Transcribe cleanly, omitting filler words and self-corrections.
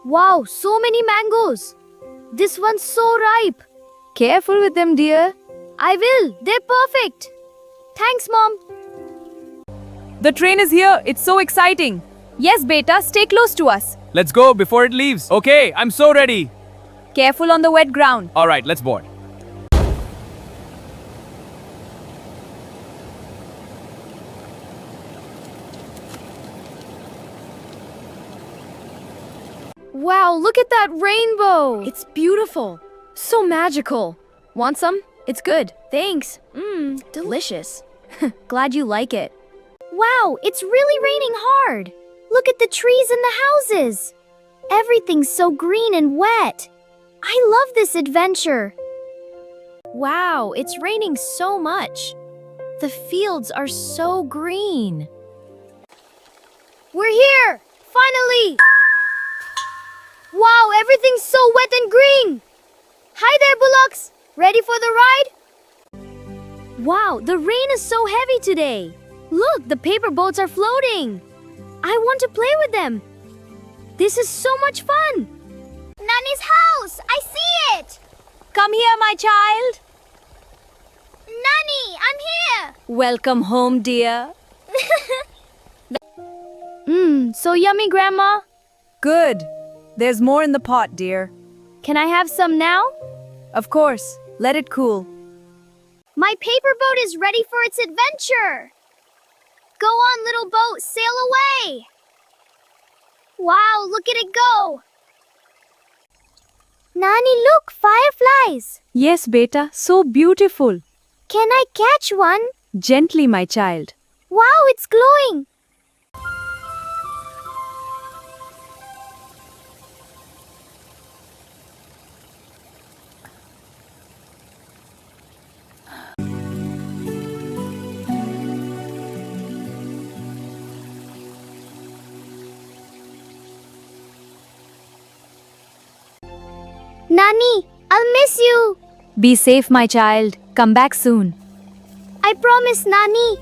Wow, so many mangoes. This one's so ripe. Careful with them, dear. I will. They're perfect. Thanks, Mom. The train is here. It's so exciting. Yes, beta, stay close to us. Let's go before it leaves. Okay, I'm so ready. Careful on the wet ground. All right, let's board. Wow, look at that rainbow. It's beautiful. So magical. Want some? It's good. Thanks. Delicious. Glad you like it. Wow, it's really raining hard. Look at the trees and the houses. Everything's so green and wet. I love this adventure. Wow, it's raining so much. The fields are so green. We're here! Finally! Wow, everything's so wet and green! Hi there, bullocks! Ready for the ride? Wow, the rain is so heavy today. Look, the paper boats are floating. I want to play with them. This is so much fun. Nani's house! I see it! Come here, my child. Nani, I'm here! Welcome home, dear. So yummy, Grandma. Good. There's more in the pot, dear. Can I have some now? Of course. Let it cool. My paper boat is ready for its adventure. Go on, little boat, sail away. Wow, look at it go. Nani, look, fireflies. Yes, beta, so beautiful. Can I catch one? Gently, my child. Wow, it's glowing. Nani, I'll miss you. Be safe, my child. Come back soon. I promise, Nani.